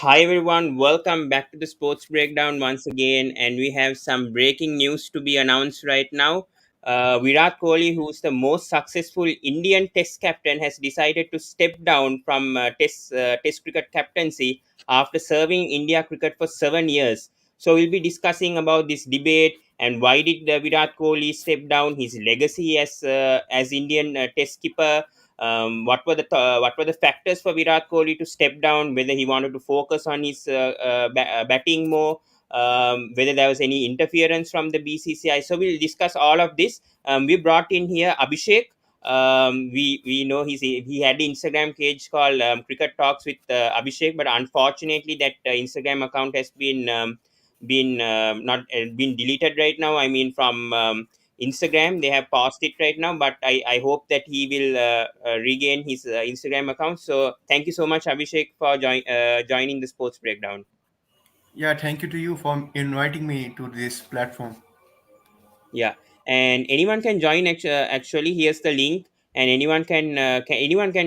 Hi everyone, welcome back to the Sports Breakdown once again, and we have some breaking news to be announced right now. Virat Kohli, who's the most successful Indian Test captain, has decided to step down from Test cricket captaincy after serving India cricket for 7 years. So we'll be discussing about this debate and why did Virat Kohli step down, his legacy as Indian Test skipper, what were the factors for Virat Kohli to step down? Whether he wanted to focus on his batting more, whether there was any interference from the BCCI. So we'll discuss all of this. We brought in here Abhishek. We know he had an Instagram page called Cricket Talks with Abhishek, but unfortunately that Instagram account has been not been deleted right now. I mean from Instagram. They have paused it right now, but I hope that he will regain his Instagram account. So thank you so much, Abhishek, for joining the Sports Breakdown. Yeah, thank you to you for inviting me to this platform. Yeah, and anyone can join. Actually, here's the link, and anyone can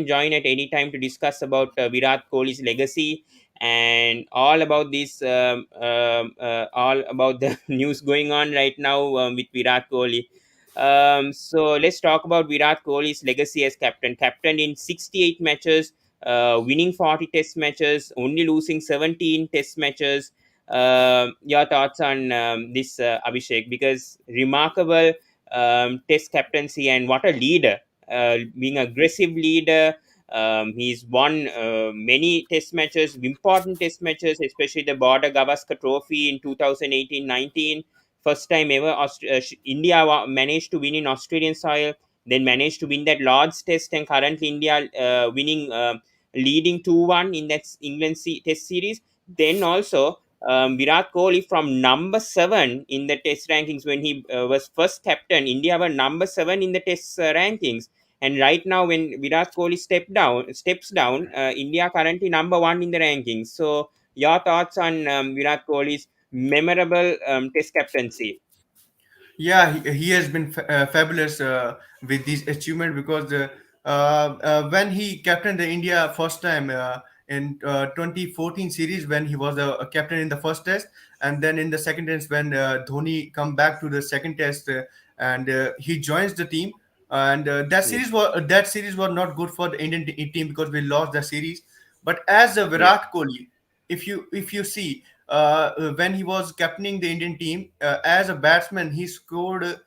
join at any time to discuss about Virat Kohli's legacy and all about this, all about the news going on right now with Virat Kohli. So let's talk about Virat Kohli's legacy as captain. Captain in 68 matches, winning 40 Test matches, only losing 17 Test matches. Your thoughts on this, Abhishek? Because remarkable Test captaincy and what a leader, being aggressive leader. He's won many Test matches, important Test matches, especially the Border Gavaskar Trophy in 2018-19. First time ever India managed to win in Australian soil, then managed to win that Lord's Test, and currently India winning, leading 2-1 in that Test series. Then also Virat Kohli from number 7 in the Test rankings when he was first captain. India were number 7 in the Test rankings, and right now when Virat Kohli steps down, India currently number 1 in the rankings. So your thoughts on Virat Kohli's memorable Test captaincy? Yeah, he has been fabulous with this achievement because when he captained the India first time in 2014 series when he was a captain in the first test, and then in the second test when Dhoni come back to the second test and he joins the team, and Yes, that series was not good for the Indian team because we lost the series. But as a yes, Virat Kohli, if you see when he was captaining the Indian team as a batsman, he scored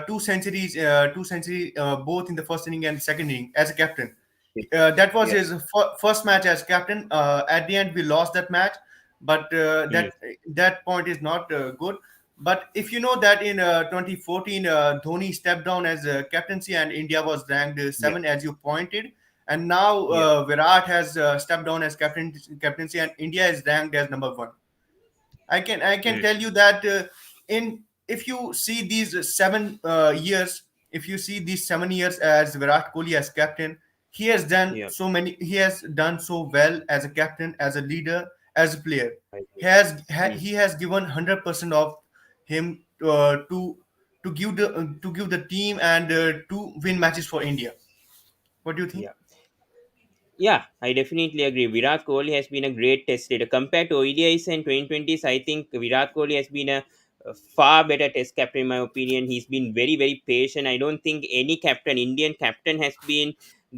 two centuries both in the first inning and second inning as a captain. yes, That was yeah, his first match as captain. At the end, we lost that match, but mm, that point is not good. But if you know that in 2014, Dhoni stepped down as captaincy and India was ranked yeah, seven, as you pointed. And now yeah, Virat has stepped down as captaincy, and India is ranked as number one. I can mm, tell you that in if you see these 7 years, if you see these 7 years as Virat Kohli as captain, he has done yeah. so many. He has done so well as a captain, as a leader, as a player. I agree. Mm. He has given 100% of him to give the team and to win matches for India. What do you think? Yeah. Yeah, I definitely agree. Virat Kohli has been a great test leader. Compared to ODIs and 2020s, I think Virat Kohli has been a far better test captain, in my opinion. He's been very, very patient. I don't think any captain, Indian captain, has been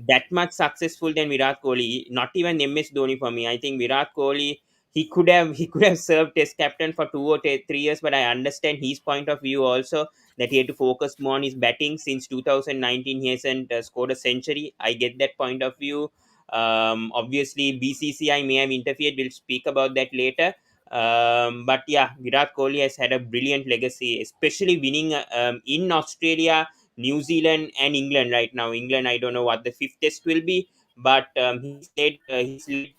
that much successful than Virat Kohli. Not even MS Dhoni for me. I think Virat Kohli, he could have served test captain for 2 or 3 years, but I understand his point of view also, that he had to focus more on his batting. Since 2019 he hasn't scored a century. I get that point of view. Obviously, BCCI may have interfered. We'll speak about that later. But yeah, Virat Kohli has had a brilliant legacy, especially winning in Australia, New Zealand, and England right now. England, I don't know what the fifth test will be, but he's led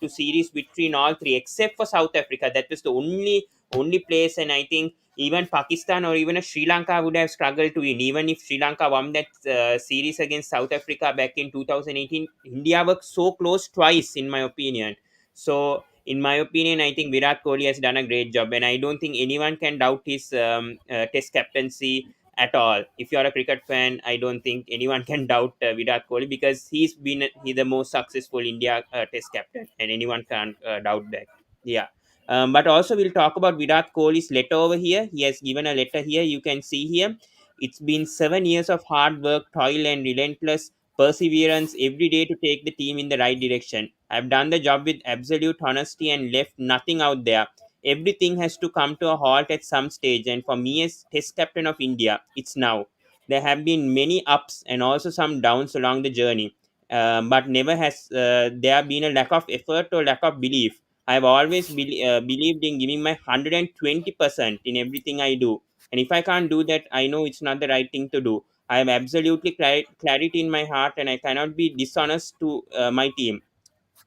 to series victory in all three, except for South Africa. That was the only place, and I think even Pakistan or even a Sri Lanka would have struggled to win. Even if Sri Lanka won that series against South Africa back in 2018, India were so close twice, in my opinion. So, in my opinion, I think Virat Kohli has done a great job, and I don't think anyone can doubt his Test captaincy at all. If you're a cricket fan, I don't think anyone can doubt Virat Kohli, because he's the most successful India Test captain, and anyone can't doubt that. Yeah. But also we'll talk about Virat Kohli's letter over here. He has given a letter here. You can see here. It's been 7 years of hard work, toil, and relentless perseverance every day to take the team in the right direction. I've done the job with absolute honesty and left nothing out there. Everything has to come to a halt at some stage, and for me as Test captain of India, it's now. There have been many ups and also some downs along the journey, but never has there been a lack of effort or lack of belief. I've always believed in giving my 120% in everything I do. And if I can't do that, I know it's not the right thing to do. I have absolutely clarity in my heart, and I cannot be dishonest to my team.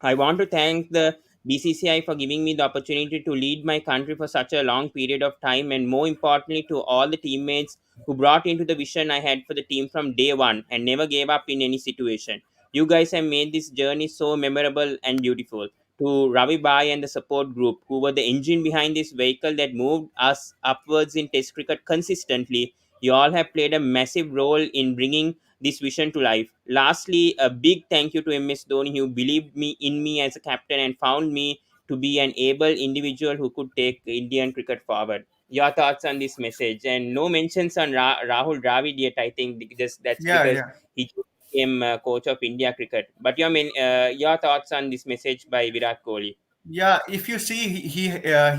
I want to thank the BCCI for giving me the opportunity to lead my country for such a long period of time, and more importantly, to all the teammates who brought into the vision I had for the team from day one and never gave up in any situation. You guys have made this journey so memorable and beautiful. To Ravi Bai and the support group, who were the engine behind this vehicle that moved us upwards in Test cricket consistently, you all have played a massive role in bringing this vision to life. Lastly, a big thank you to MS Dhoni who believed in me as a captain and found me to be an able individual who could take Indian cricket forward. Your thoughts on this message, and no mentions on Rahul Dravid yet. I think because that's Yeah, because yeah. he just became coach of India cricket. But your thoughts on this message by Virat Kohli? Yeah, if you see, he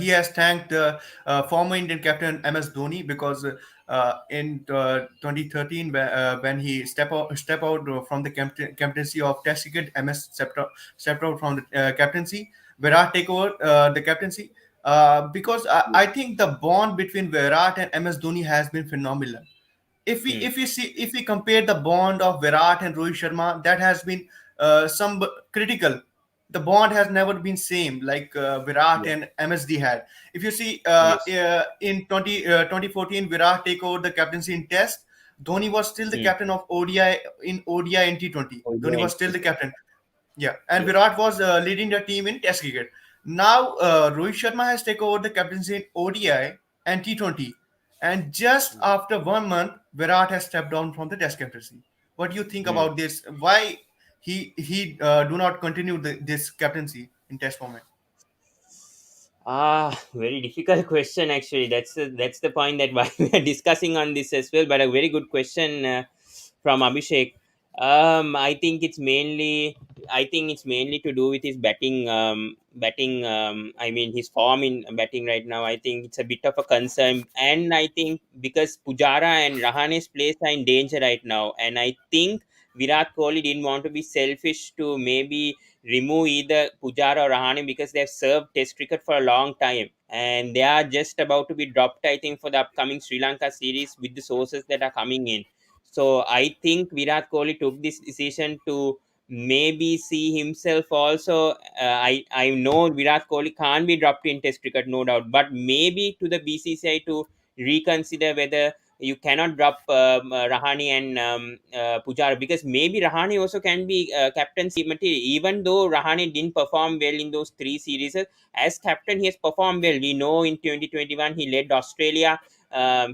has thanked the former Indian captain MS Dhoni because in 2013 when he step out from the captaincy of Test cricket, MS stepped out from the captaincy. Virat take over the captaincy because I think the bond between Virat and MS Dhoni has been phenomenal. Hmm. If we compare the bond of Virat and Rohit Sharma, that has been some critical. The bond has never been same like Virat Yeah. and MSD had. If you see Yes. in 2014, Virat take over the captaincy in Test. Dhoni was still the Hmm. captain of ODI in ODI and T20. Oh, Dhoni yeah. was still the captain. Yeah, and Yes. Virat was leading the team in Test cricket. Now Rohit Sharma has taken over the captaincy in ODI and T20, and just after 1 month, Virat has stepped down from the Test captaincy. What do you think Hmm. about this? Why he do not continue this captaincy in Test format? Very difficult question actually. That's the point that why we are discussing on this as well. But a very good question from Abhishek. I think it's mainly to do with his batting. I mean his form in batting right now. I think it's a bit of a concern, and I think because Pujara and Rahane's place are in danger right now, and I think Virat Kohli didn't want to be selfish to maybe remove either Pujara or Rahane because they've served Test cricket for a long time and they are just about to be dropped, I think, for the upcoming Sri Lanka series with the sources that are coming in. So I think Virat Kohli took this decision to maybe see himself also. I know Virat Kohli can't be dropped in Test cricket, no doubt, but maybe to the BCCI to reconsider whether you cannot drop Rahane and Pujara because maybe Rahane also can be captaincy material. Even though Rahane didn't perform well in those three series, as captain he has performed well. We know in 2021 he led Australia.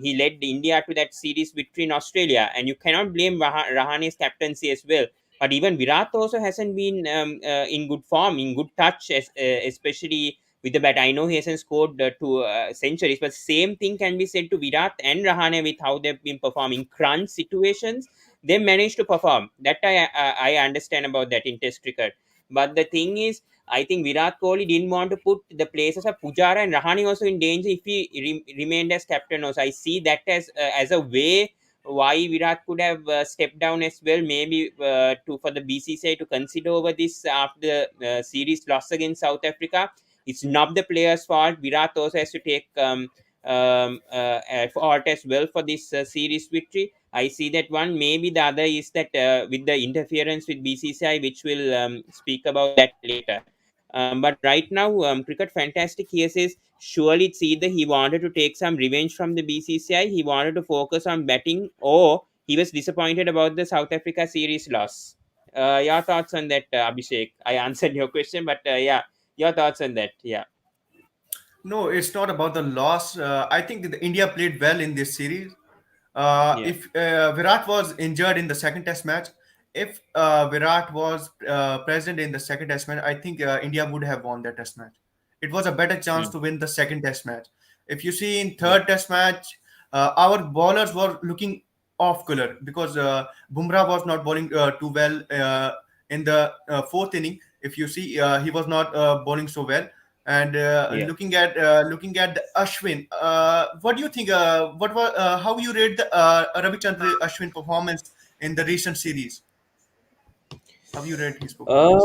He led India to that series victory in Australia, and you cannot blame Rahane's captaincy as well. But even Virat also hasn't been in good form, in good touch, especially with the bat. I know he hasn't scored two centuries, but same thing can be said to Virat and Rahane with how they've been performing. Crunch situations, they managed to perform. That I understand about that in Test cricket. But the thing is, I think Virat Kohli didn't want to put the places of Pujara and Rahane also in danger if he remained as captain. Also, I see that as a way why Virat could have stepped down as well, maybe to for the BCCI to consider over this after the series loss against South Africa. It's not the player's fault. Virat also has to take fault as well for this series victory. I see that one. Maybe the other is that with the interference with BCCI, which we'll speak about that later. But right now, Cricket Fantastic here says surely it's either he wanted to take some revenge from the BCCI, he wanted to focus on batting, or he was disappointed about the South Africa series loss. Your thoughts on that, Abhishek? I answered your question, but yeah, your thoughts on that? Yeah, No, it's not about the loss. I think the India played well in this series. yeah, If Virat was injured in the second Test match, if Virat was present in the second Test match, I think India would have won that Test match. it was a better chance mm, to win the second test match. If you see in yeah, third test match, our bowlers were looking off color because Bumrah was not bowling too well in the fourth inning. If you see, he was not bowling so well. And yeah. looking at the Ashwin, what do you think? What was how you rate the Ravichandra Ashwin performance in the recent series? How you rate his performance?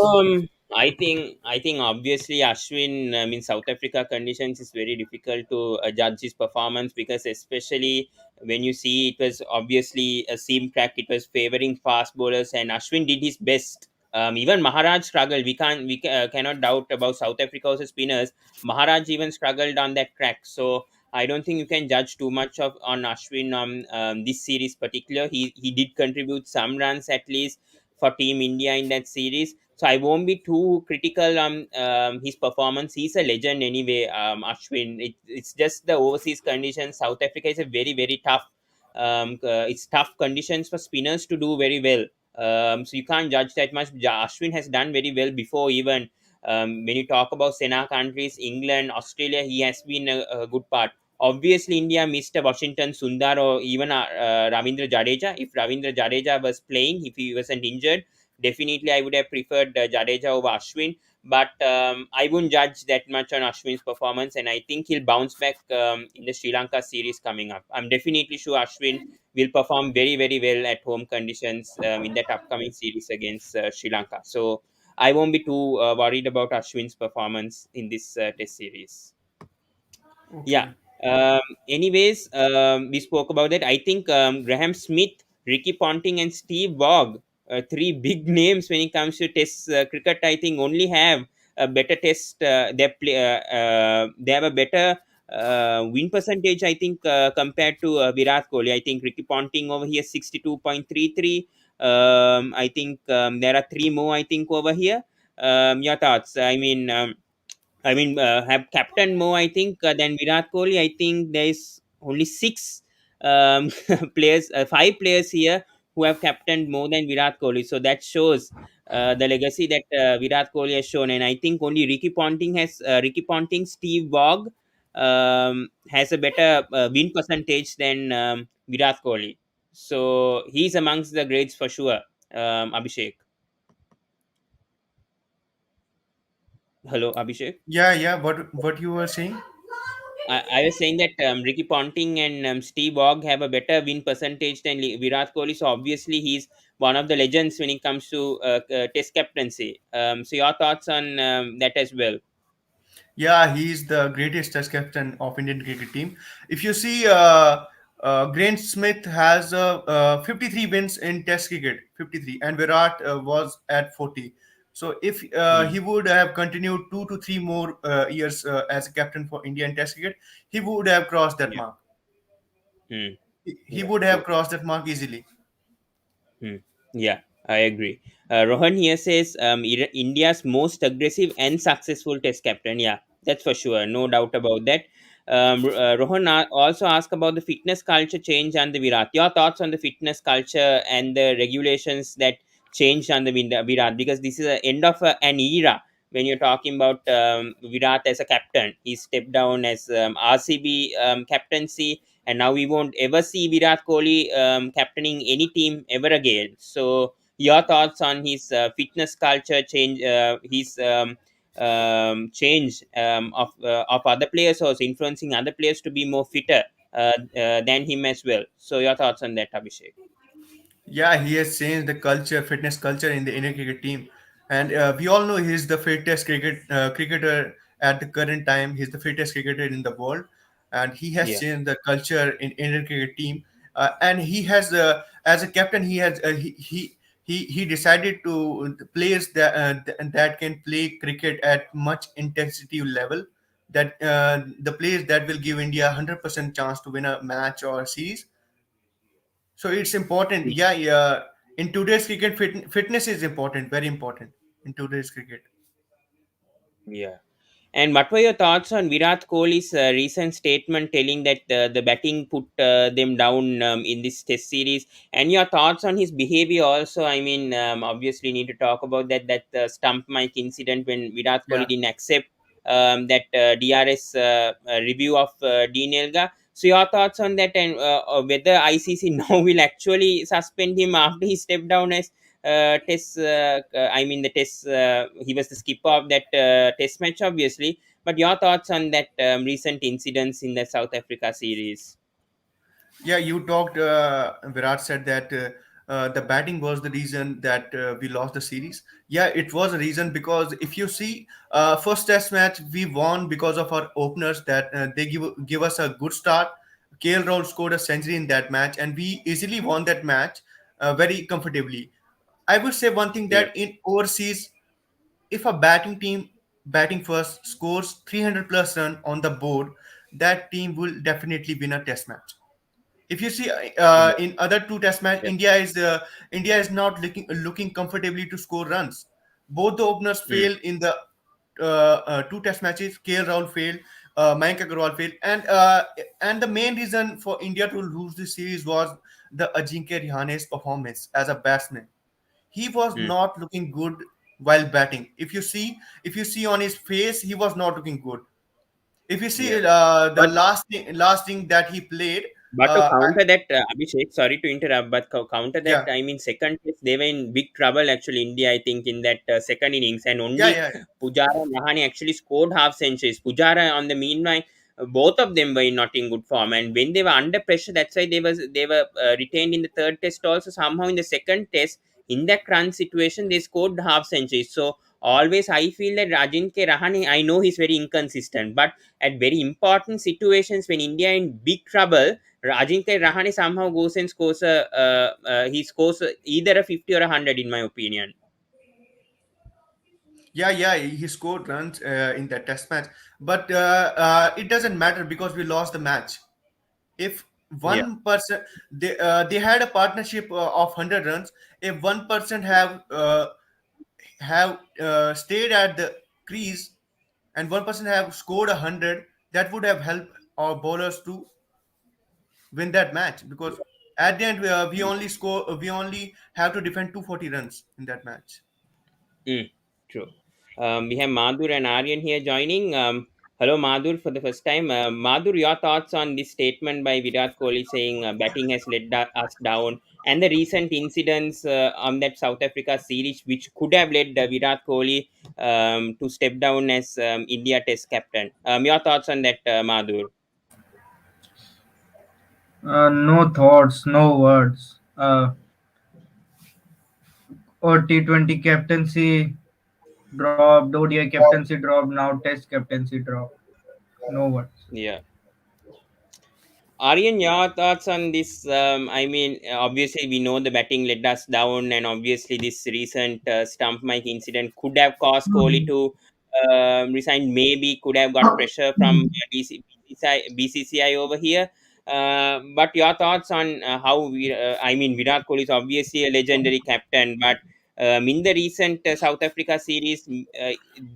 I think obviously Ashwin. I mean, South Africa conditions is very difficult to judge his performance, because especially when you see it was obviously a seam track. It was favoring fast bowlers, and Ashwin did his best. Even Maharaj struggled. Cannot doubt about South Africa's spinners. Maharaj even struggled on that track. So I don't think you can judge too much of on Ashwin this series particular. He did contribute some runs at least for Team India in that series. So I won't be too critical on his performance. He's a legend anyway, Ashwin. It's just the overseas conditions. South Africa is a very, very tough. It's tough conditions for spinners to do very well. So you can't judge that much. Ashwin has done very well before even. When you talk about Sena countries, England, Australia, he has been a good part. Obviously, India missed a Washington Sundar or even Ravindra Jadeja. If Ravindra Jadeja was playing, if he wasn't injured, definitely I would have preferred Jadeja over Ashwin. But I wouldn't judge that much on Ashwin's performance, and I think he'll bounce back in the Sri Lanka series coming up. I'm definitely sure Ashwin will perform very, very well at home conditions in that upcoming series against Sri Lanka. So I won't be too worried about Ashwin's performance in this Test series. Yeah. Okay. Anyways, we spoke about that. I think Graham Smith, Ricky Ponting, and Steve Waugh, three big names when it comes to Test cricket. I think only have a better Test. They have a better win percentage. I think compared to Virat Kohli. I think Ricky Ponting over here 62.33. I think there are three more. I think over here. Your thoughts? Have captain more, I think, than Virat Kohli. I think there is only six players, five players here who have captained more than Virat Kohli. So that shows the legacy that Virat Kohli has shown. And I think only Ricky Ponting, Steve Waugh has a better win percentage than Virat Kohli. So he's amongst the greats for sure. Abhishek. Hello, Abhishek. Yeah, yeah. What you were saying? I was saying that Ricky Ponting and Steve Ogg have a better win percentage than Virat Kohli. So obviously he's one of the legends when it comes to Test captaincy. So your thoughts on that as well? Yeah, he's the greatest test captain of Indian cricket team. If you see, Grant Smith has 53 wins in Test cricket, 53, and Virat was at 40. So if Hmm. he would have continued 2 to 3 more years as a captain for Indian Test cricket, he would have crossed that Yeah. mark. Hmm. He Yeah. would have True. crossed that mark easily. Hmm. Yeah, I agree. Rohan here says India's most aggressive and successful Test captain. Yeah, that's for sure. No doubt about that. Rohan also asked about the fitness culture change and the Virat. Your thoughts on the fitness culture and the regulations that changed on the Virat? Because this is the end of an era when you're talking about Virat as a captain. He stepped down as RCB captaincy, and now we won't ever see Virat Kohli captaining any team ever again. So, your thoughts on his fitness culture change, his change of other players, also influencing other players to be more fitter than him as well. So, your thoughts on that, Abhishek? Yeah, he has changed the culture, fitness culture in the Indian cricket team, and we all know he's the fittest cricketer at the current time. He's the fittest cricketer in the world, and he has Yeah, changed the culture in Indian cricket team. And he has, as a captain, he decided to the players that can play cricket at much intensity level. That the players that will give India 100% chance to win a match or a series. So it's important. Yeah, yeah. In today's cricket, fitness is important, very important in today's cricket. yeah. And what were your thoughts on Virat Kohli's recent statement telling that the batting put them down in this Test series? And your thoughts on his behavior also? I mean, obviously, need to talk about that stump mic incident when Virat Kohli Yeah, didn't accept that DRS review of Dean Elgar. So your thoughts on that, and whether ICC now will actually suspend him after he stepped down as test? I mean, the test. He was the skipper of that test match, obviously. But your thoughts on that recent incidents in the South Africa series? Yeah, you talked. Virat said that the batting was the reason that we lost the series. Yeah, it was a reason because if you see, first Test match we won because of our openers that they give us a good start. KL Rahul scored a century in that match, and we easily won that match very comfortably. I would say one thing Yeah. that in overseas, if a batting team batting first scores 300 plus run on the board, that team will definitely win a Test match. If you see Yeah. in other two test match, Yeah. India is not looking comfortably to score runs. Both the openers Mm. failed in the two test matches. KL Rahul failed, Mayank Agarwal failed, and the main reason for India to lose this series was the Ajinkya Rahane's performance as a batsman. He was Mm. not looking good while batting. If you see on his face, he was not looking good. If you see Yeah. the But last thing that he played, But to counter that, Abhishek, sorry to interrupt, but counter that, yeah, I mean, second test, they were in big trouble actually, India, I think, in that second innings, and yeah, only yeah, Pujara and Rahane actually scored half centuries. Pujara, on the meanwhile, both of them were not in good form, and when they were under pressure, that's why they were retained in the third test. Also, somehow in the second test, in that run situation, they scored half centuries. So always, I feel that Ajinkya Rahane, I know he's very inconsistent, but at very important situations when India in big trouble, Ajinkya Rahane somehow goes and scores he scores either a 50 or a 100 in my opinion. yeah, yeah. He scored runs in that test match, but it doesn't matter because we lost the match. If Yeah. one person they had a partnership of 100 runs, if one person have stayed at the crease and one person have scored 100, that would have helped our bowlers to win that match because at the end we only have to defend 240 runs in that match. Mm, true. We have Madhur and Aryan here joining. Hello, Madhur, for the first time. Madhur, your thoughts on this statement by Virat Kohli saying batting has us down, and the recent incidents on that South Africa series, which could have led Virat Kohli to step down as India Test captain. Your thoughts on that, Madhur? No thoughts, no words. Or T20 captaincy dropped, ODI captaincy dropped, now Test captaincy dropped. No words. Yeah. Aryan, your thoughts on this? I mean, obviously, we know the batting let us down, and obviously, this recent stump mic incident could have caused Kohli to resign. Maybe could have got pressure from BCCI over here. But your thoughts on how I mean, Virat Kohli is obviously a legendary captain, but in the recent South Africa series,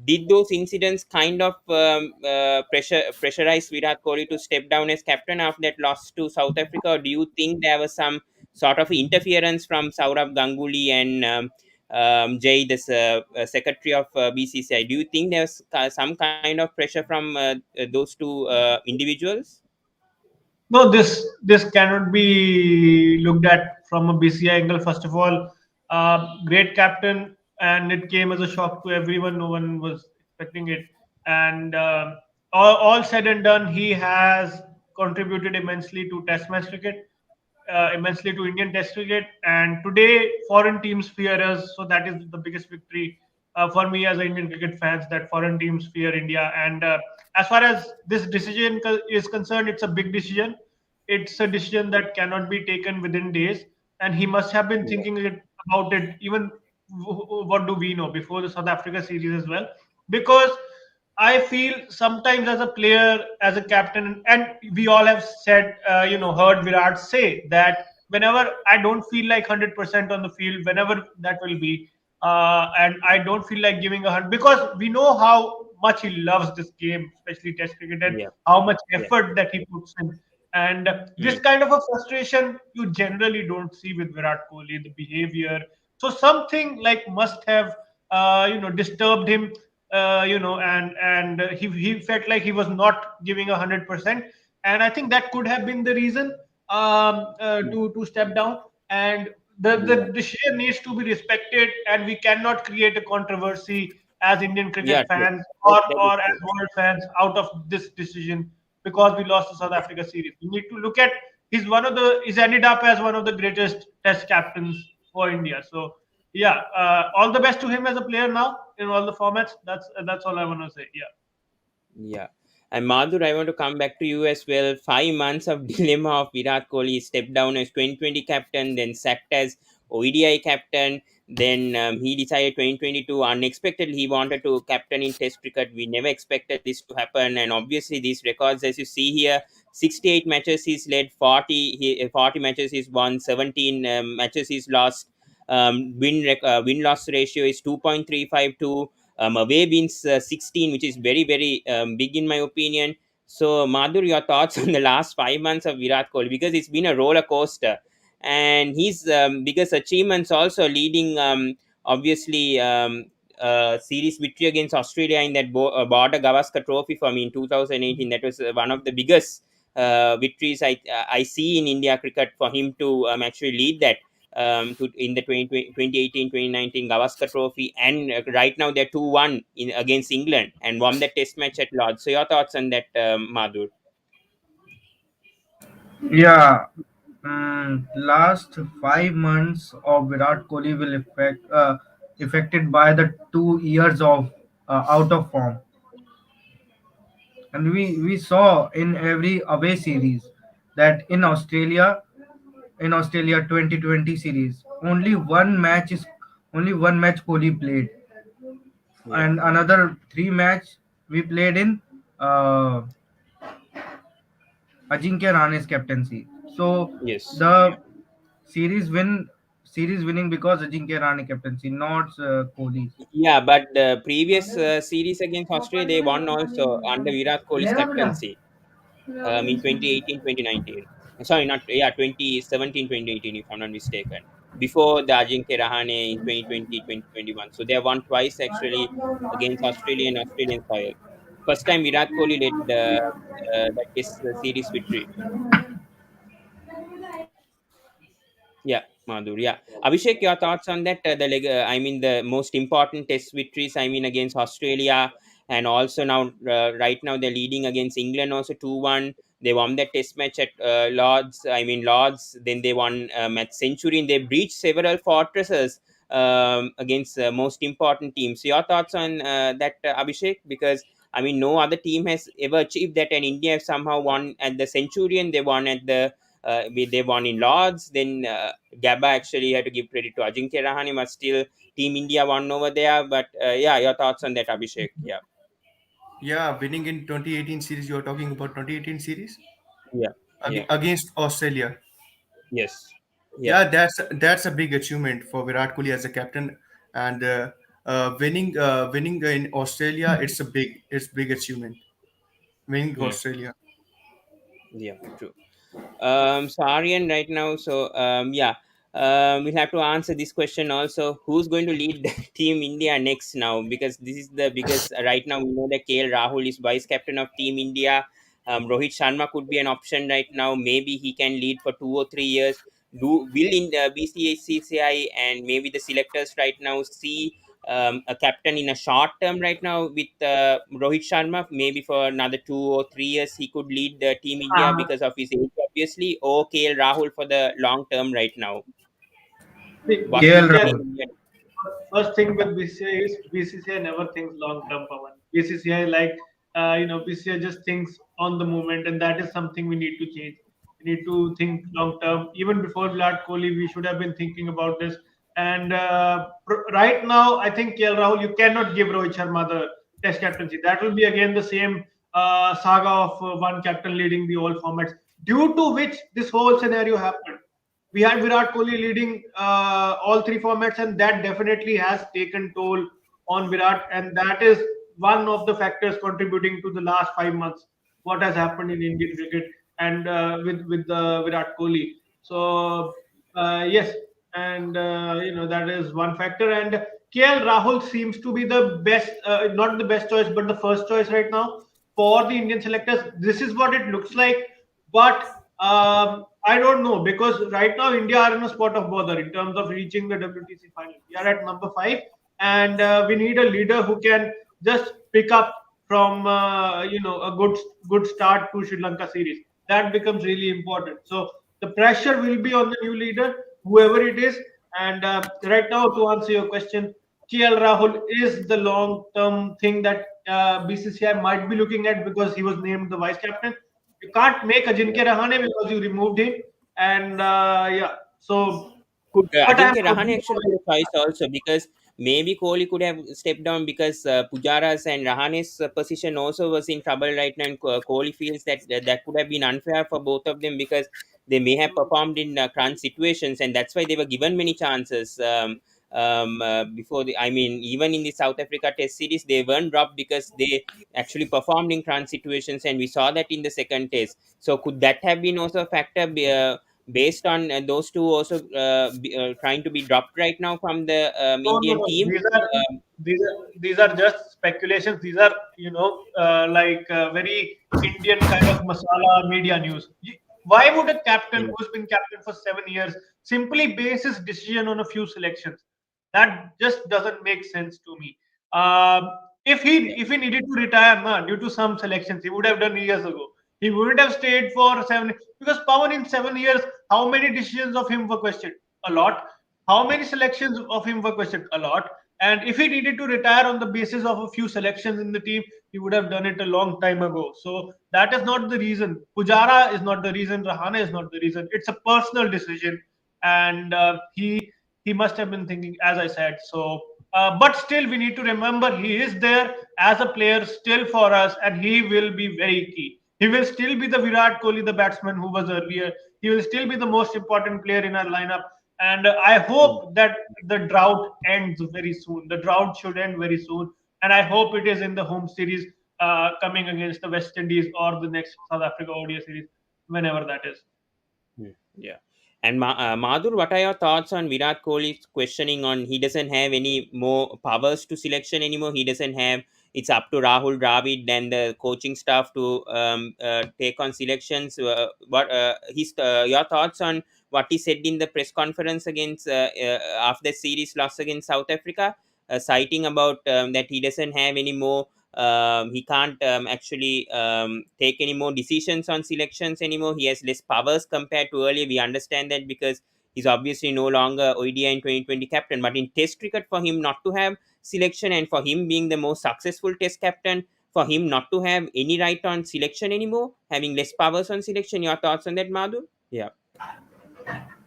did those incidents kind of pressurize Virat Kohli to step down as captain after that loss to South Africa, or do you think there was some sort of interference from Saurabh Ganguly and Jay, this secretary of BCCI? Do you think there's some kind of pressure from those two individuals? No, this cannot be looked at from a BCI angle. First of all, great captain, and it came as a shock to everyone. No one was expecting it, and all said and done, he has contributed immensely to Test match cricket, immensely to Indian Test cricket, and today foreign teams fear us. So that is the biggest victory for me as an Indian cricket fans, that foreign teams fear India. And as far as this decision is concerned, it's a big decision. It's a decision that cannot be taken within days, and he must have been thinking about it even. What do we know before the South Africa series as well? Because I feel sometimes as a player, as a captain, and we all have said, heard Virat say that whenever I don't feel like 100% on the field, whenever that will be, and I don't feel like giving 100, because we know how much he loves this game, especially Test cricket, and Yeah, how much yeah. effort that he puts in. And this Mm, kind of a frustration you generally don't see with Virat Kohli, the behavior. So something like must have disturbed him and he felt like he was not giving 100%, and I think that could have been the reason to step down. And Yeah, the share needs to be respected, and we cannot create a controversy as Indian yeah, cricket true. fans That is or as true. world fans out of this decision because we lost the South Africa series. We need to look at he's ended up as one of the greatest Test captains for India. So yeah, all the best to him as a player now in all the formats. That's all I want to say. Yeah. Yeah. And Madhur, I want to come back to you as well. 5 months of dilemma of Virat Kohli stepped down as 2020 captain, then sacked as ODI captain. Then he decided 2022 unexpectedly he wanted to captain in Test cricket. We never expected this to happen, and obviously these records, as you see here, 68 matches he's led, 40 matches he's won, 17 matches he's lost. Win loss ratio is 2.352. Away wins 16, which is very, very big in my opinion. So, Madhur, your thoughts on the last 5 months of Virat Kohli? Because it's been a roller coaster. And his biggest achievements also leading, obviously, series victory against Australia in that Border Gavaskar Trophy for me in 2018. That was one of the biggest victories I see in India cricket for him to actually lead that in the 2018-2019 Gavaskar Trophy, and right now they're 2-1 in against England and won the Test match at Lords. So your thoughts on that, Madhur? Yeah, last 5 months of Virat Kohli will affected by the 2 years of out of form, and we saw in every away series that in Australia 2020 series only one match Kohli played, Yeah. and another three match we played in uh, Ajinkya Rahane's captaincy. So Yes. the series win series winning because Ajinkya Rahane captaincy, not Kohli. Yeah, but the previous series against Australia, they won also under Virat Kohli's captaincy in 2018, 2019. Sorry, not, yeah, 2017, 2018, if I'm not mistaken. Before the Ajinkya Rahane in 2020, 2021. So they have won twice actually against Australia and Australian soil. First time Virat Kohli led that test series victory. Yeah, Madhur. Yeah, Abhishek, your thoughts on that? I mean, the most important Test victories. I mean, against Australia, and also now, right now, they're leading against England, also 2-1. They won that Test match at Lords. I mean, Lords. Then they won at Century, and they breached several fortresses against most important teams. So your thoughts on that, Abhishek? Because I mean, no other team has ever achieved that, and India have somehow won at the Centurion. They won at the they won in Lords. Then Gabba actually had to give credit to Ajinkya Rahane, but still Team India won over there. But yeah, your thoughts on that, Abhishek? Yeah, Yeah, winning in 2018 series. You are talking about 2018 series yeah, yeah, against Australia. yes, yeah, Yeah, that's a big achievement for Virat Kohli as a captain, and winning in Australia. It's big achievement. Winning mm, Australia. yeah, true. So Aryan right now, so yeah, we'll have to answer this question also. Who's going to lead the Team India next now? Because this is the biggest right now. We know that KL Rahul is vice captain of Team India. Rohit Sharma could be an option right now. Maybe he can lead for 2 or 3 years. Will in the BCCI and maybe the selectors right now see a captain in a short term right now with Rohit Sharma. Maybe for another 2 or 3 years, he could lead the Team India because of his age, obviously. Or KL Rahul for the long term right now. See, What will KL the BCCI, Team Rahul. India? first thing with BCCI is BCCI never thinks long term, Pawan. BCCI, like, BCCI just thinks on the moment, and that is something we need to change. We need to think long term. Even before Virat Kohli, we should have been thinking about this. And right now, I think KL Rahul, you cannot give Rohit Sharma the Test captaincy. That will be again the same saga of one captain leading the all formats, due to which this whole scenario happened. We had Virat Kohli leading all three formats, and that definitely has taken toll on Virat, and that is one of the factors contributing to the last 5 months. What has happened in Indian cricket and with Virat Kohli. So yes, and that is one factor. And KL Rahul seems to be the best, not the best choice, but the first choice right now for the Indian selectors. This is what it looks like, but I don't know, because right now India are in a spot of bother in terms of reaching the WTC final. We are at number 5, and we need a leader who can just pick up from a good start to Sri Lanka series. That becomes really important. So the pressure will be on the new leader, whoever it is. And right now, to answer your question, KL Rahul is the long-term thing that BCCI might be looking at, because he was named the vice captain. You can't make Ajinkya Rahane because you removed him, and yeah. So, Could but I'm Ajinkya Rahane hoping actually for be a choice also, because maybe Kohli could have stepped down because Pujara's and Rahane's position also was in trouble right now, and Kohli feels that that could have been unfair for both of them, because they may have performed in crunch situations, and that's why they were given many chances. Before I mean, even in the South Africa Test series, they weren't dropped because they actually performed in crunch situations, and we saw that in the second Test. So could that have been also a factor? Based on those two also trying to be dropped right now from the No, no, Indian no. team. These are just speculations. These are like very Indian kind of masala media news. Why would a captain Yeah. who's been captain for 7 years simply base his decision on a few selections? That just doesn't make sense to me. Um, Yeah. if he needed to retire due to some selections, he would have done years ago. He wouldn't have stayed for 7, because Pawan, in 7 years, how many decisions of him were questioned? A lot. How many selections of him were questioned? A lot. And if he needed to retire on the basis of a few selections in the team, he would have done it a long time ago. So that is not the reason. Pujara is not the reason. Rahane is not the reason. It's a personal decision, and he must have been thinking, as I said. So, but still, we need to remember he is there as a player still for us, and he will be very key. He will still be the Virat Kohli, the batsman who was earlier. He will still be the most important player in our lineup. And I Mm. hope that the drought ends very soon. The drought should end very soon. And I hope it is in the home series coming against the West Indies, or the next South Africa ODI series, whenever that is. Hmm. Yeah. And Madhur, what are your thoughts on Virat Kohli's questioning on he doesn't have any more powers to selection anymore? He doesn't have. It's up to Rahul Dravid and the coaching staff to take on selections. What his your thoughts on what he said in the press conference against after the series loss against South Africa, citing about that he doesn't have any more, he can't actually take any more decisions on selections anymore. He has less powers compared to earlier. We understand that because he's obviously no longer ODI and 2020 captain. But in Test cricket, for him not to have selection, and for him being the most successful Test captain, for him not to have any right on selection anymore, having less powers on selection. Your thoughts on that, Madhur? Yeah.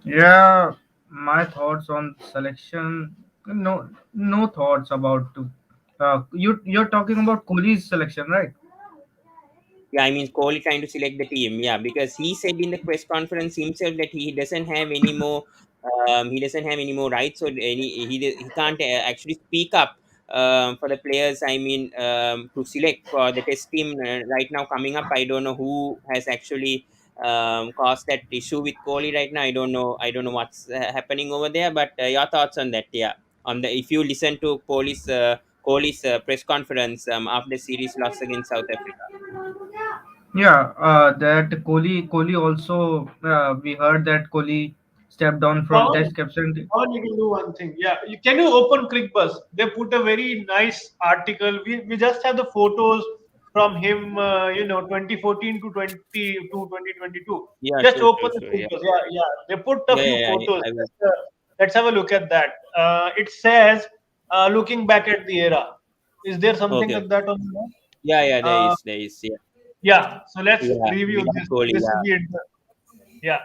Yeah, my thoughts on selection. No, no thoughts about. You're talking about Kohli's selection, right? Yeah, I mean Kohli trying to select the team. Yeah, because he said in the press conference himself that he doesn't have any more. He doesn't have any more rights, or he can't actually speak up for the players. I mean, to select for the test team right now coming up. I don't know who has actually caused that issue with Kohli right now. I don't know. I don't know what's happening over there. But your thoughts on that? Yeah, on the if you listen to Kohli's press conference after the series loss against South Africa. Yeah, that Kohli also. We heard that Kohli stepped down from Pawan, Test captain. Pawan, you can do one thing. Yeah, can you open ClickBus? They put a very nice article. We just have the photos from him, 2014 to 2022. Yeah, Just sure, open sure, the sure. Yeah, ClickBus. Yeah, yeah. They put a yeah, few yeah. photos. I will. Let's have a look at that. It says, looking back at the era. Is there something Okay, like okay. that on there? Yeah, yeah. Uh, There is. Yeah, yeah. So let's yeah. review Virat this. Kohli. This will Yeah, be interesting. Yeah.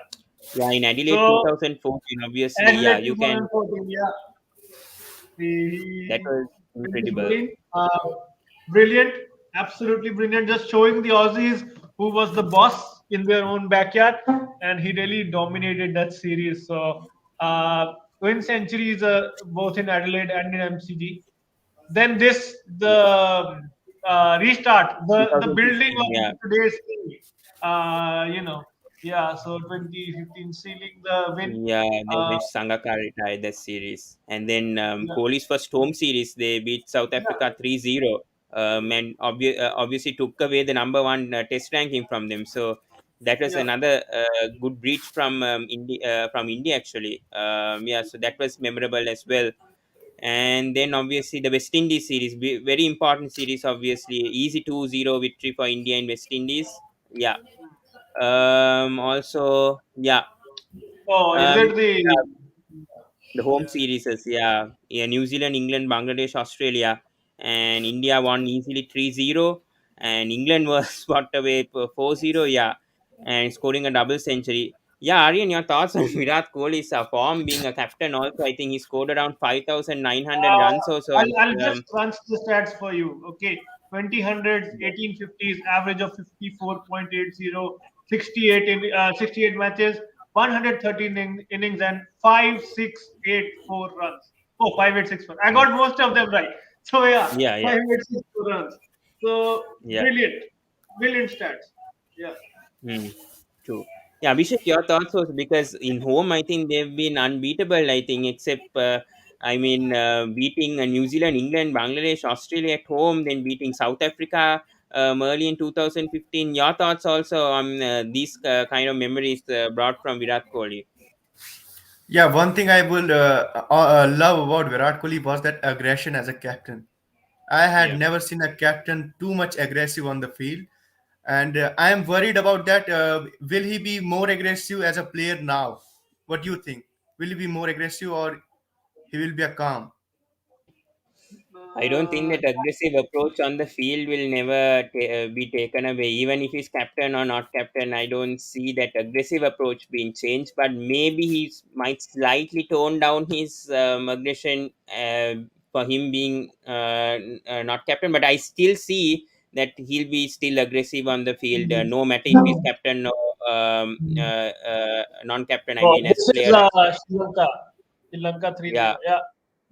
yeah. In Adelaide, So, 2014. Obviously, yeah. Adelaide You can. 2014. Yeah. That The was incredible. 2014, brilliant, absolutely brilliant. Just showing the Aussies who was the boss in their own backyard, and he really dominated that series. So, twin centuries, both in Adelaide and in MCG. Then the restart, the building 2016. of Yeah, today's team. You know. Yeah, so 2015 sealing the win. Yeah, then Uh, when Sangakkar retired that series. And then yeah, Kohli's first home series, they beat South yeah, Africa 3-0. And obviously took away the number one test ranking from them. So that was yeah. another good breach from India actually. Yeah, so that was memorable as well. And then obviously the West Indies series, very important series, obviously. Easy 2-0 victory for India in West Indies. Yeah. Also, yeah. Oh, is Um, it the? the home series is, yeah, New Zealand, England, Bangladesh, Australia, and India won easily 3-0, and England was swept away 4-0, yeah, and scoring a double century. Yeah, Aryan, your thoughts on Virat Kohli's form being a captain also? I think he scored around 5,900 runs also. I'll just Um, crunch the stats for you. Okay, 20 hundreds, 1850s, average of 54.80, 68 in 68 matches, 113 innings, and 5684 runs. Oh, 5864. I got most of them right. So yeah, yeah, yeah, 5864 runs. So yeah. brilliant, brilliant stats. Yeah. Hmm. True. Yeah, Abhishek, your thoughts was because in home, I think they've been unbeatable. I think, except beating New Zealand, England, Bangladesh, Australia at home, then beating South Africa early in 2015. Your thoughts also on these kind of memories brought from Virat Kohli? Yeah, one thing I will love about Virat Kohli was that aggression as a captain. I had Yeah. never seen a captain too much aggressive on the field, and I am worried about that. Will he be more aggressive as a player now? What do you think? Will he be more aggressive, or he will be a calm? I don't think Uh, that aggressive approach on the field will never be taken away. Even if he's captain or not captain, I don't see that aggressive approach being changed. But maybe he might slightly tone down his aggression for him being not captain. But I still see that he'll be still aggressive on the field, no matter if he's captain or non-captain. I oh, mean, as this is player as well. Sri Lanka. Sri Lanka 3-0. Yeah, Yeah,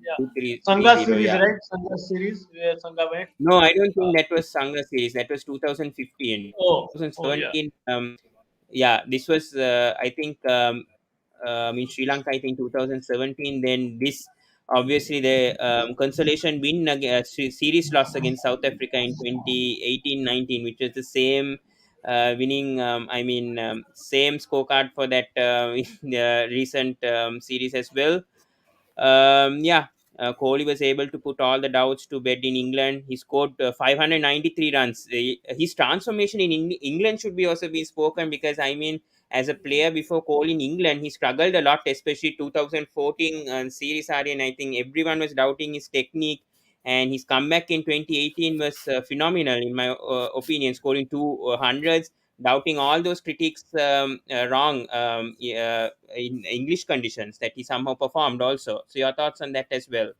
yeah. two three three Sangha zero. series, Yeah. right? Sangha series. Yeah, Sangha went. No, I don't Uh, think that was Sangha series. That was 2015. oh, oh yeah. 2017. Yeah, this was I think in Sri Lanka. I think 2017. Then this obviously the consolation win series loss against South Africa in 2018-19, which was the same winning. Same scorecard for that recent series as well. Yeah, Kohli was able to put all the doubts to bed in England. He scored 593 runs. His transformation in England should be also be spoken because I mean, as a player before Kohli in England, he struggled a lot, especially 2014 series Aryan. I think everyone was doubting his technique. And his comeback in 2018 was phenomenal, in my opinion, scoring two hundreds, doubting all those critics wrong in English conditions that he somehow performed also. So your thoughts on that as well?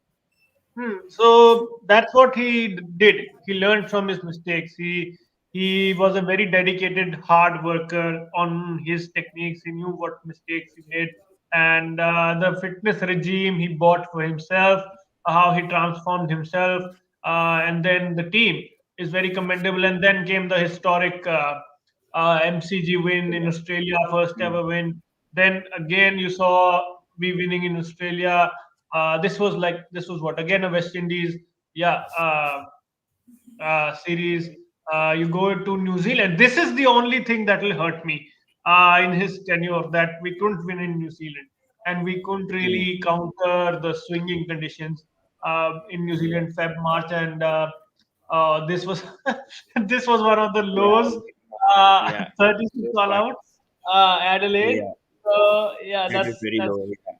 So that's what he did. He learned from his mistakes. He was a very dedicated, hard worker on his techniques. He knew what mistakes he made, and the fitness regime he bought for himself, how he transformed himself, and then the team is very commendable. And then came the historic MCG win in Australia, first Mm. ever win. Then again, you saw we winning in Australia. This was what again a West Indies, yeah, series. You go to New Zealand. This is the only thing that will hurt me in his tenure, that we couldn't win in New Zealand, and we couldn't Mm. really counter the swinging conditions in New Zealand, Feb March, and this was this was one of the Yeah, lows. yeah, 36 those all out, points. Adelaide. Yeah, Yeah, that is very that's low. Yeah.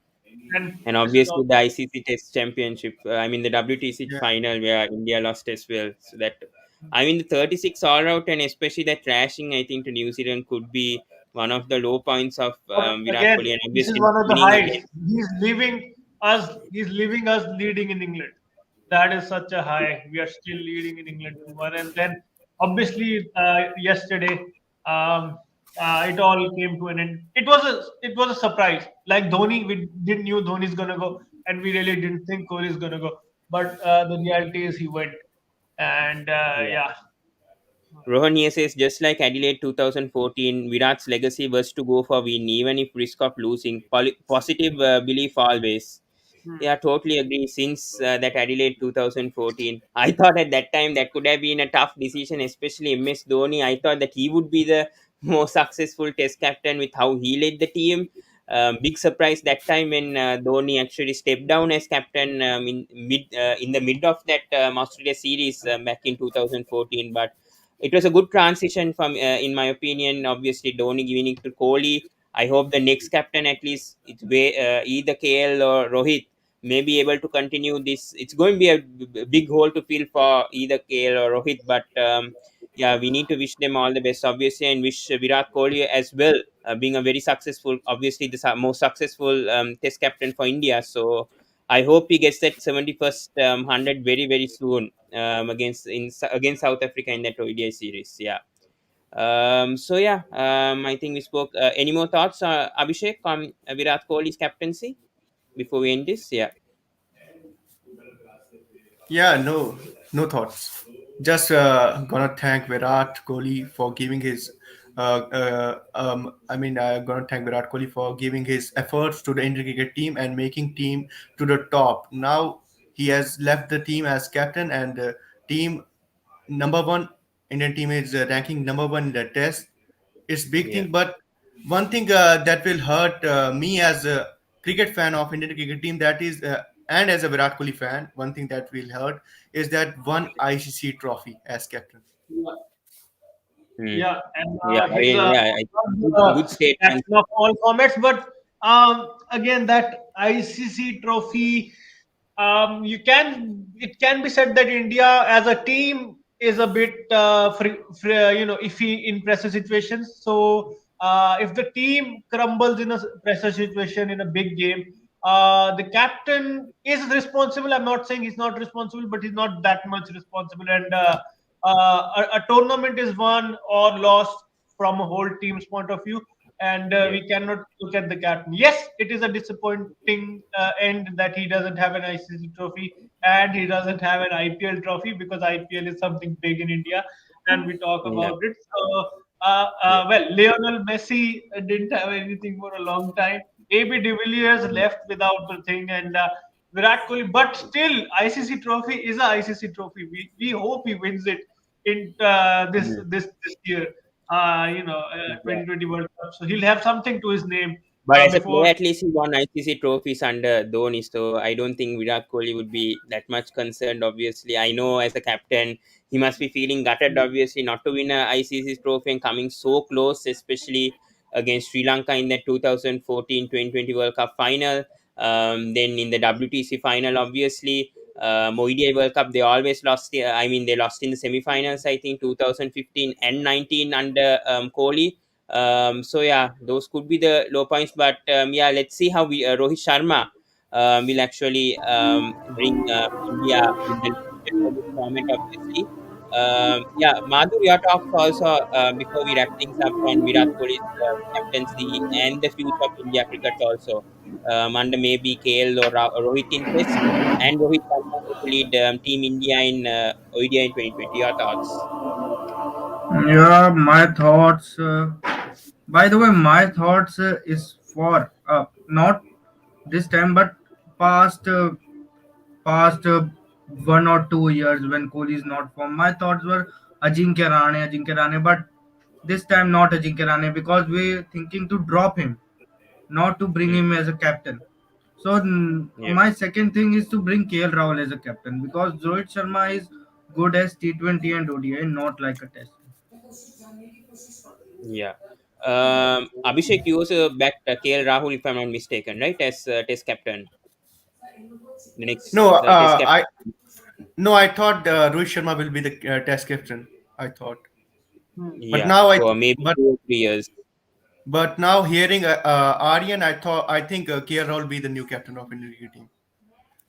and And this is obviously all. the ICC Test Championship. I mean the WTC Yeah. final where India lost as well. So that I mean the 36 all out and especially the trashing I think to New Zealand could be one of the low points of But Virat again, Kohli, and this is obviously one of the winning highs. again. He's leaving us. He's leaving us leading in England. That is such a high. We are still leading in England 2-1, and then obviously yesterday, um, it all came to an end. It was a surprise. Like Dhoni, we didn't knew Dhoni's gonna go, and we really didn't think Kohli's gonna go. But the reality is he went, and Yeah. yeah, Rohan here says, just like Adelaide 2014, Virat's legacy was to go for win, even if risk of losing. Positive belief always. Hmm. Yeah, totally agree. Since that Adelaide 2014, I thought at that time that could have been a tough decision, especially MS Dhoni. I thought that he would be the most successful Test captain with how he led the team. Big surprise that time when Dhoni actually stepped down as captain in the mid of that Australia series back in 2014. But it was a good transition from, in my opinion. Obviously, Dhoni giving it to Kohli. I hope the next captain, at least either KL or Rohit, may be able to continue this. It's going to be a big hole to fill for either KL or Rohit, but yeah, we need to wish them all the best, obviously, and wish Virat Kohli as well, being a very successful, obviously, the most successful Test captain for India. So I hope he gets that 71st 100 very very soon against South Africa in that ODI series. Yeah. So yeah, I think we spoke. Any more thoughts, Abhishek, on Virat Kohli's captaincy before we end this? Yeah. Yeah, no, no thoughts. Just gonna thank Virat Kohli for giving his. Gonna thank Virat Kohli for giving his efforts to the Indian cricket team and making team to the top. Now he has left the team as captain, and team number one Indian team is ranking number one in the test. It's big Yeah. thing, but one thing that will hurt me as a cricket fan of Indian cricket team, that is, and as a Virat Kohli fan, one thing that will hurt is that one ICC trophy as captain. Yeah, Hmm. yeah, and Yeah. he's Yeah. Good statement. captain of all formats. But again, that ICC trophy, you can it can be said that India as a team is a bit iffy in pressure situations. So if the team crumbles in a pressure situation in a big game, the captain is responsible. I'm not saying he's not responsible, but he's not that much responsible. And a tournament is won or lost from a whole team's point of view, and Yeah. we cannot look at the captain. Yes, it is a disappointing end that he doesn't have an ICC trophy and he doesn't have an IPL trophy, because IPL is something big in India, and we talk Yeah. about it. So, Yeah. well, Lionel Messi didn't have anything for a long time. AB de Villiers left without the thing, and Virat Kohli. But still, ICC trophy is a ICC trophy. We hope he wins it in Mhm. this year. 2020 World Cup. So he'll have something to his name But as a before. player, at least he won ICC trophies under Dhoni, so I don't think Virat Kohli would be that much concerned. Obviously, I know as a captain, he must be feeling gutted, obviously, not to win a ICC trophy and coming so close, especially against Sri Lanka in that 2014 2020 World Cup final. Then in the WTC final, obviously, ODI World Cup, they always lost. They lost in the semi-finals, I think, 2015 and 19 under Kohli. So yeah, those could be the low points, but yeah, let's see how we Rohit Sharma will actually bring India with the leadership for this format, obviously. Yeah, Madhu, your talks also before we wrap things up on Virat Kohli's captaincy and the future of India cricket also, under maybe KL or Rohit in Test, and Rohit Sharma to lead Team India in ODI in 2020. Your thoughts? Yeah, my thoughts. By the way, my thoughts is for not this time, but past past 1 or 2 years when Kohli is not formed. My thoughts were Ajinkya Rane, but this time not Ajinkya Rane because we're thinking to drop him, not to bring Hmm. him as a captain. So Yeah. my second thing is to bring KL Rahul as a captain because Rohit Sharma is good as T20 and ODI, not like a test. Yeah. Abhishek, you also backed KL Rahul, if I'm not mistaken, right? As Test captain, the next No, Test captain. I thought Rohit Sharma will be the test captain. I thought, Hmm. but Yeah, now for maybe 2 or 3 years. now hearing Aryan, I think KR will be the new captain of Indian cricket team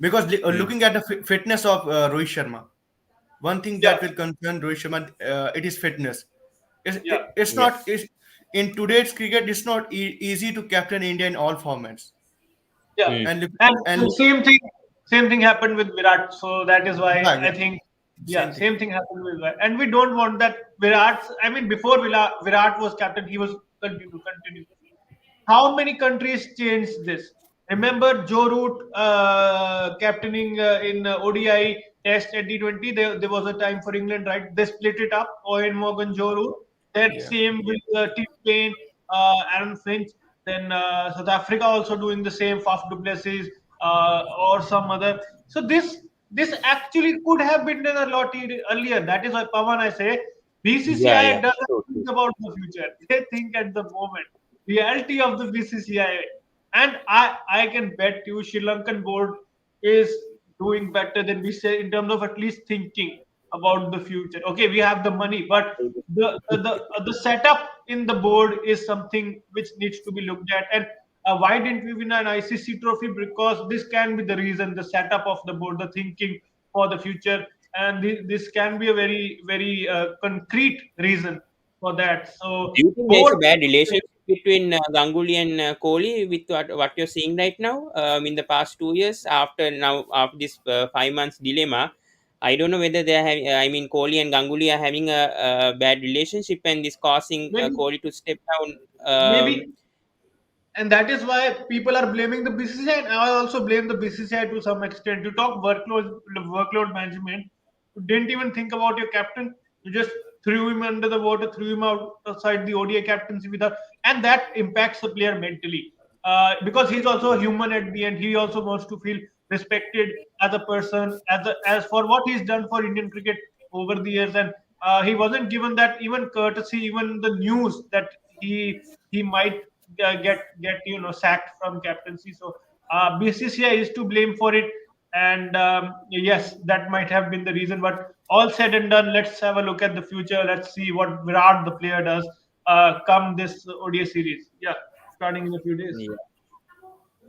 because Hmm. looking at the fitness of Rohit Sharma, one thing Yeah, that will concern Rohit Sharma, it is fitness. yeah, It's Yeah. not it's, in today's cricket. It's not easy to captain India in all formats. yeah. Hmm. And And and same thing happened with Virat. So that is why yeah, I yeah. think. Same Yeah, thing. same thing happened with Virat. And we don't want that Virat. I mean, before Virat was captain, he was continue. How many countries changed this? Remember Joe Root captaining in ODI Test and T20. There was a time for England, right? They split it up. Owen Morgan, Joe Root. Then Yeah. same with Tim Payne, Aaron Finch. Then South Africa also doing the same. Faf du Plessis or some other. So this actually could have been done a lot earlier. That is why Pawan I say Yeah, BCCI yeah, doesn't true, think true. about the future. They think at the moment reality of the BCCI. And I can bet you Sri Lankan board is doing better than we say in terms of at least thinking about the future. Okay, we have the money, but the setup in the board is something which needs to be looked at. And why didn't we win an ICC trophy? Because this can be the reason, the setup of the board, the thinking for the future, and this can be a very concrete reason for that. Do So you think there's board. a bad relationship between Ganguly and Kohli with what you're seeing right now? In the past 2 years, after this 5 months dilemma, I don't know whether they are having. I mean, Kohli and Ganguly are having a bad relationship, and this causing maybe Kohli to step down. maybe and that is why people are blaming the BCCI, and I also blame the BCCI to some extent. You talk workload management. You didn't even think about your captain. You just threw him under the water, threw him outside the ODI captaincy without, and that impacts the player mentally. Because he's also a human at the end. He also wants to feel respected as a person, as for what he's done for Indian cricket over the years, and he wasn't given that even courtesy, even the news that he might get sacked from captaincy. So BCCI is to blame for it, and yes, that might have been the reason. But all said and done, let's have a look at the future. Let's see what Virat the player does come this ODI series. Yeah, starting in a few days. Yeah.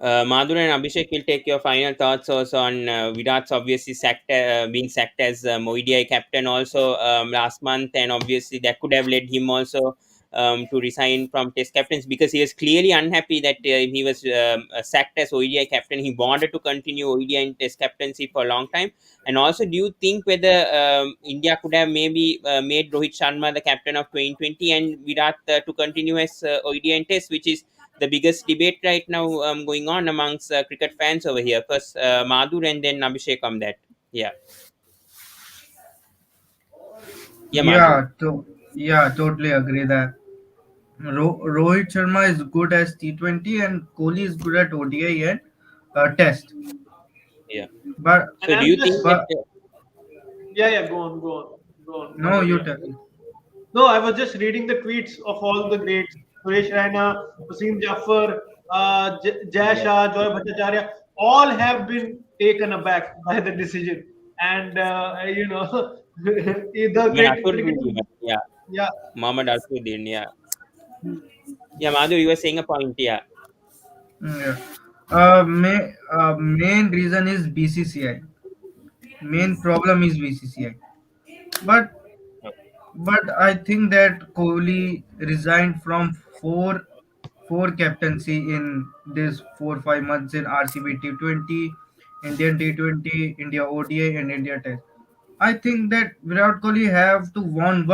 Madhur and Abhishek will take your final thoughts also on Virat's obviously being sacked as ODI captain also last month, and obviously that could have led him also to resign from Test captains because he was clearly unhappy that he was sacked as ODI captain. He wanted to continue ODI and Test captaincy for a long time. And also, do you think whether India could have maybe made Rohit Sharma the captain of 2020 and Virat to continue as ODI and Test, which is the biggest debate right now going on amongst cricket fans over here. First, Madhur and then Abhishek on that. Yeah, yeah, Madhur. Yeah, totally agree that Rohit Sharma is good as T20 and Kohli is good at ODI and Test. Yeah. But And So, do I'm you just think that? but yeah, go on, no, Madhur. you Yeah. tell. No, I was just reading the tweets of all the greats: Suresh Raina, Wasim Jaffar, Jay Yeah, Shah, Joy Bhattacharya. All have been taken aback by the decision, and the even great Ashuddin, cricketers. even. Yeah, Yeah, Mohammad Ashuddin. Yeah, yeah, Madhur, you were saying a point. Yeah, Yeah. Main reason is BCCI. Main problem is BCCI. But but I think that Kohli resigned from four captaincy in this 4 5 months in RCB T20, Indian T20, India ODI, and India Test. I think that Virat Kohli have to won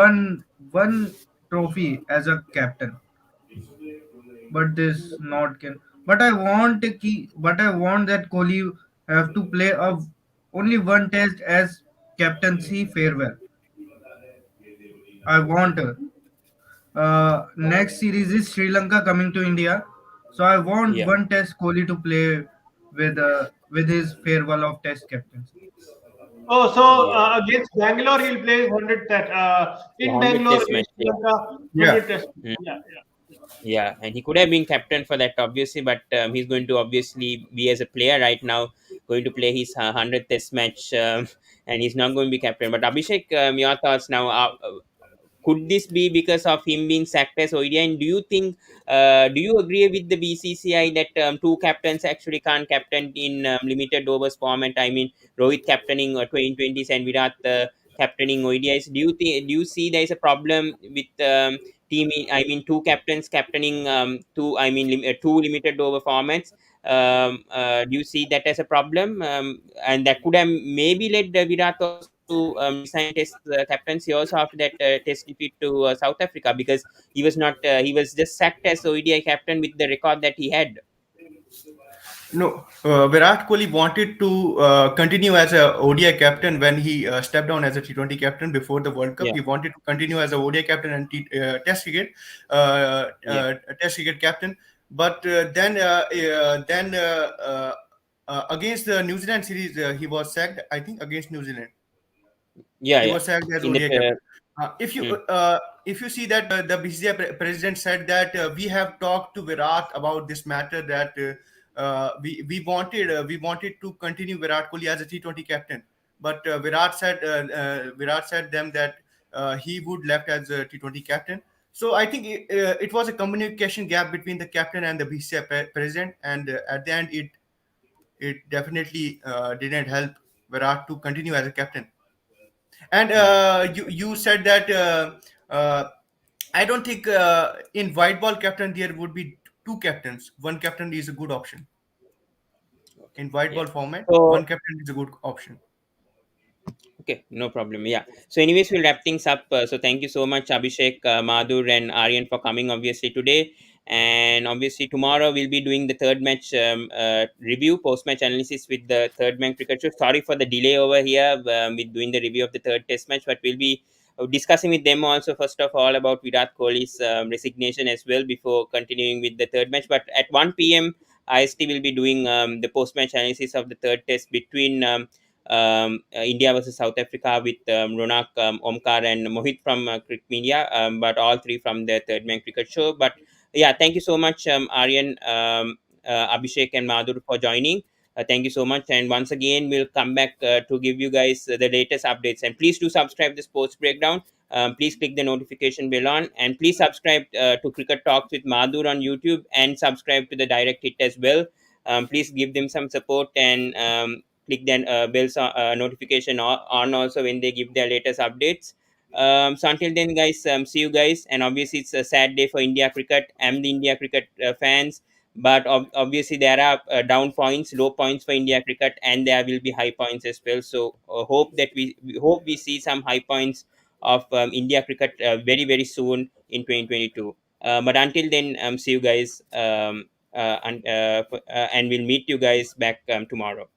one trophy as a captain, but this not can. But I want that Kohli have to play a only one test as captaincy farewell. I want next series is Sri Lanka coming to India, so I want yeah, one test Kohli to play with his farewell of test captaincy. oh, so yeah. against Bangalore, he'll play 100 that Yeah, in 100 Bangalore test match. against Sri Yeah. Lanka, Yeah, 100 test. Mm. Yeah, yeah. Yeah, and he could have been captain for that, obviously, but he's going to obviously be as a player right now, going to play his 100th test match, and he's not going to be captain. But Abhishek, your thoughts now? Could this be because of him being sacked as ODI? And do you agree with the BCCI that two captains actually can't captain in limited overs format? I mean, Rohit captaining 2020s and Virat captaining ODIs. Do you see there is a problem with I mean, two captains captaining two limited over formats? Do you see that as a problem? And that could have maybe led Virat also to resign Test captaincy also after that Test defeat to South Africa, because he was not he was just sacked as ODI captain with the record that he had. No, Virat Kohli wanted to continue as a ODI captain when he stepped down as a T20 captain before the World Cup. Yeah, He wanted to continue as a ODI captain and yeah, Test cricket captain. But against the New Zealand series, he was sacked. I think against New Zealand, yeah, he yeah. was sacked as In the ODI captain. mm, If you see that the BCCI president said that we have talked to Virat about this matter, that we wanted to continue Virat Kohli as a T20 captain, but Virat said them that he would left as a T20 captain. So I think it was a communication gap between the captain and the BCCI president, and at the end it definitely didn't help Virat to continue as a captain. And mm. you said that I don't think in white ball captain there would be two captains. One captain is a good option Okay, in white yeah. ball format. So One captain is a good option. okay, no problem. Yeah. So, anyways, we'll wrap things up. So, thank you so much, Abhishek, Madhur, and Aryan for coming, obviously, today. And obviously, tomorrow we'll be doing the third match review, post match analysis with the third match cricket show. Sorry for the delay over here with doing the review of the third test match, but we'll be discussing with them also, first of all, about Virat Kohli's resignation as well before continuing with the third match. But at 1 p.m., IST will be doing the post match analysis of the third test between. India versus South Africa with Ronak, Omkar, and Mohit from Cricket Media, but all three from the Third Man Cricket Show. But yeah, thank you so much, Aryan, Abhishek, and Madhur for joining. Thank you so much. And once again, we'll come back to give you guys the latest updates. And please do subscribe to Sports Breakdown. Please click the notification bell on, and please subscribe to Cricket Talks with Madhur on YouTube, and subscribe to the Direct Hit as well. Please give them some support, and click the bells notification on also when they give their latest updates. So until then, guys, see you guys. And obviously, it's a sad day for India cricket and the India cricket fans. But obviously, there are down points, low points for India cricket, and there will be high points as well. So hope that we hope we see some high points of India cricket very soon in 2022. But until then, see you guys, and we'll meet you guys back tomorrow.